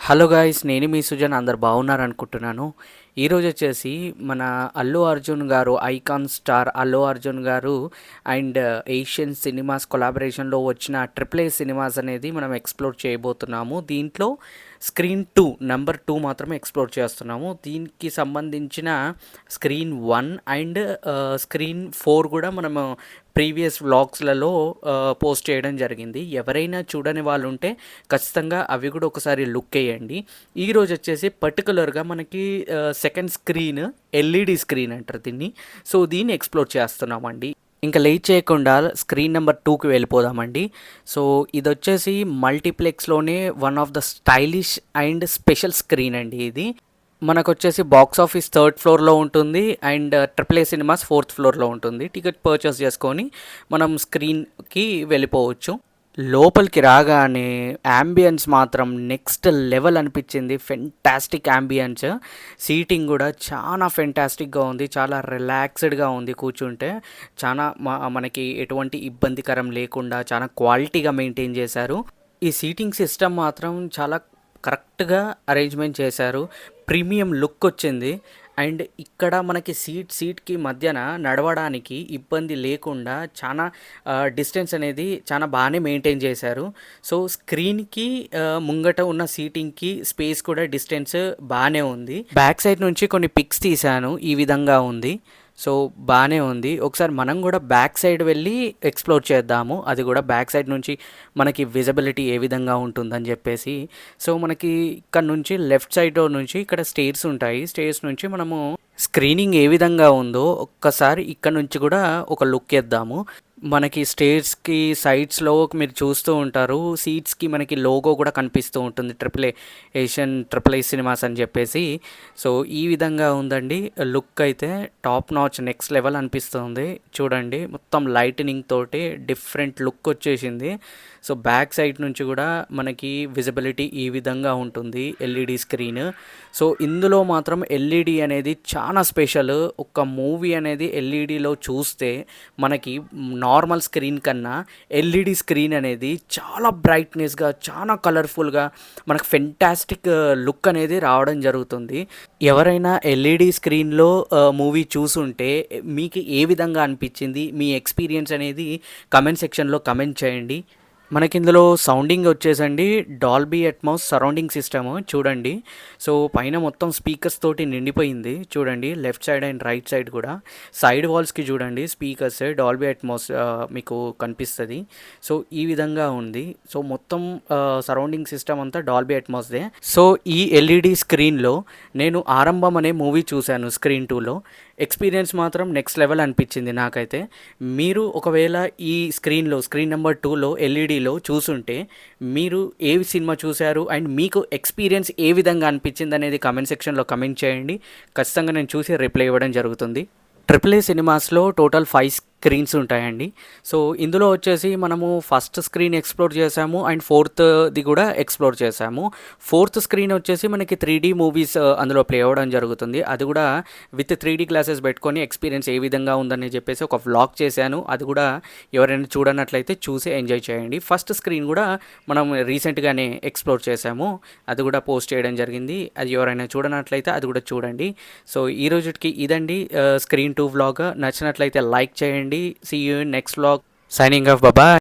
Hello guys, నేను మీ సుజన్. అందరు బాగున్నారనుకుంటున్నాను. ఈరోజు వచ్చేసి మన అల్లు అర్జున్ గారు, ఐకాన్ స్టార్ అల్లు అర్జున్ గారు అండ్ ఏషియన్ సినిమాస్ కొలాబరేషన్లో వచ్చిన ట్రిపుల్ ఏ సినిమాస్ అనేది మనం ఎక్స్ప్లోర్ చేయబోతున్నాము. దీంట్లో స్క్రీన్ 2 నెంబర్ 2 మాత్రమే ఎక్స్ప్లోర్ చేస్తున్నాము. దీనికి సంబంధించిన స్క్రీన్ 1 అండ్ స్క్రీన్ 4 కూడా మనము ప్రీవియస్ వ్లాగ్స్లలో పోస్ట్ చేయడం జరిగింది. ఎవరైనా చూడని వాళ్ళు ఉంటే ఖచ్చితంగా అవి కూడా ఒకసారి లుక్ వేయండి. ఈరోజు వచ్చేసి పర్టికులర్గా మనకి సెకండ్ స్క్రీన్ ఎల్ఈడి స్క్రీన్ అంటారు దీన్ని. సో దీన్ని ఎక్స్ప్లోర్ చేస్తున్నామండి. ఇంకా లేట్ చేయకుండా స్క్రీన్ నెంబర్ 2కి వెళ్ళిపోదామండి. సో ఇది వచ్చేసి మల్టీప్లెక్స్లోనే one of the stylish and special screen అండి. ఇది మనకు వచ్చేసి బాక్స్ ఆఫీస్ 3rd ఫ్లోర్లో ఉంటుంది and triple A cinemas 4th ఫ్లోర్లో ఉంటుంది. టికెట్ పర్చేస్ చేసుకొని మనం స్క్రీన్కి వెళ్ళిపోవచ్చు. లోపలికి రాగానే యాంబియన్స్ మాత్రం నెక్స్ట్ లెవెల్ అనిపించింది. ఫెంటాస్టిక్ యాంబియన్స్, సీటింగ్ కూడా చాలా ఫెంటాస్టిక్గా ఉంది. చాలా రిలాక్స్డ్గా ఉంది కూర్చుంటే. చాలా మనకి ఎటువంటి ఇబ్బందికరం లేకుండా చాలా క్వాలిటీగా మెయింటైన్ చేశారు. ఈ సీటింగ్ సిస్టమ్ మాత్రం చాలా కరెక్ట్గా అరేంజ్మెంట్ చేశారు. ప్రీమియం లుక్ వచ్చింది. అండ్ ఇక్కడ మనకి సీట్కి మధ్యన నడవడానికి ఇబ్బంది లేకుండా చాలా డిస్టెన్స్ అనేది చాలా బాగానే మెయింటైన్ చేశారు. సో స్క్రీన్కి ముంగట ఉన్న సీటింగ్కి స్పేస్ కూడా డిస్టెన్స్ బాగానే ఉంది. బ్యాక్ సైడ్ నుంచి కొన్ని పిక్స్ తీశాను. ఈ విధంగా ఉంది. సో బాగానే ఉంది. ఒకసారి మనం కూడా బ్యాక్ సైడ్ వెళ్ళి ఎక్స్ప్లోర్ చేద్దాము. అది కూడా బ్యాక్ సైడ్ నుంచి మనకి విజిబిలిటీ ఏ విధంగా ఉంటుందని చెప్పేసి. సో మనకి ఇక్కడ నుంచి లెఫ్ట్ సైడ్ నుంచి ఇక్కడ స్టేర్స్ ఉంటాయి. స్టేర్స్ నుంచి మనము స్క్రీనింగ్ ఏ విధంగా ఉందో ఒక్కసారి ఇక్కడ నుంచి కూడా ఒక లుక్ వేద్దాము. మనకి స్టేర్స్కి సైడ్స్లో మీరు చూస్తూ ఉంటారు, సీట్స్కి మనకి లోగో కూడా కనిపిస్తూ ఉంటుంది, ఏషియన్ ట్రిపుల్ ఏ సినిమాస్ అని చెప్పేసి. సో ఈ విధంగా ఉందండి లుక్. అయితే టాప్ నాచ్ నెక్స్ట్ లెవెల్ అనిపిస్తుంది. చూడండి, మొత్తం లైటనింగ్ తోటి డిఫరెంట్ లుక్ వచ్చేసింది. సో బ్యాక్ సైడ్ నుంచి కూడా మనకి విజిబిలిటీ ఈ విధంగా ఉంటుంది ఎల్ఈడి స్క్రీన్. సో ఇందులో మాత్రం ఎల్ఈడి అనేది చాలా స్పెషల్. ఒక మూవీ అనేది ఎల్ఈడిలో చూస్తే మనకి నార్మల్ స్క్రీన్ కన్నా ఎల్ఈడి స్క్రీన్ అనేది చాలా బ్రైట్నెస్గా, చాలా కలర్ఫుల్గా, మనకు ఫెంటాస్టిక్ లుక్ అనేది రావడం జరుగుతుంది. ఎవరైనా ఎల్ఈడి స్క్రీన్లో మూవీ చూసుంటే మీకు ఏ విధంగా అనిపించింది, మీ ఎక్స్పీరియన్స్ అనేది కమెంట్ సెక్షన్లో కమెంట్ చేయండి. మనకి ఇందులో సౌండింగ్ వచ్చేసండి డాల్బీ అట్మాస్ సరౌండింగ్ సిస్టమ్. చూడండి, సో పైన మొత్తం స్పీకర్స్ తోటి నిండిపోయింది. చూడండి, left side and right side కూడా సైడ్ వాల్స్కి చూడండి స్పీకర్స్ డాల్బీ అట్మాస్ మీకు కనిపిస్తుంది. సో ఈ విధంగా ఉంది. సో మొత్తం సరౌండింగ్ సిస్టమ్ అంతా డాల్బీ అట్మాస్దే. సో ఈ ఎల్ఈడి స్క్రీన్లో నేను ఆరంభం అనే మూవీ చూశాను స్క్రీన్ 2లో. ఎక్స్పీరియన్స్ మాత్రం నెక్స్ట్ లెవెల్ అనిపించింది నాకైతే. మీరు ఒకవేళ ఈ స్క్రీన్ నెంబర్ 2లో ఎల్ఈడిలో చూసుంటే మీరు ఏ సినిమా చూశారు అండ్ మీకు ఎక్స్పీరియన్స్ ఏ విధంగా అనిపించింది అనేది కమెంట్ సెక్షన్లో కమెంట్ చేయండి. ఖచ్చితంగా నేను చూసి రిప్లై ఇవ్వడం జరుగుతుంది. ట్రిపుల్ ఏ సినిమాస్లో టోటల్ 5 స్క్రీన్స్ ఉంటాయండి. సో ఇందులో వచ్చేసి మనము ఫస్ట్ స్క్రీన్ ఎక్స్ప్లోర్ చేసాము అండ్ 4th కూడా ఎక్స్ప్లోర్ చేసాము. 4th స్క్రీన్ వచ్చేసి మనకి 3D మూవీస్ అందులో ప్లే అవ్వడం జరుగుతుంది. అది కూడా విత్ 3D గ్లాసెస్ పెట్టుకొని ఎక్స్పీరియన్స్ ఏ విధంగా ఉందని చెప్పేసి ఒక వ్లాగ్ చేశాను. అది కూడా ఎవరైనా చూడనట్లయితే చూసి ఎంజాయ్ చేయండి. ఫస్ట్ స్క్రీన్ కూడా మనం రీసెంట్గానే ఎక్స్ప్లోర్ చేసాము. అది కూడా పోస్ట్ చేయడం జరిగింది. అది ఎవరైనా చూడనట్లయితే అది కూడా చూడండి. సో ఈ రోజుకి ఇదండి స్క్రీన్ 2 వ్లాగ్. నచ్చినట్లయితే లైక్ చేయండి. See you in next vlog. Signing off. Bye bye.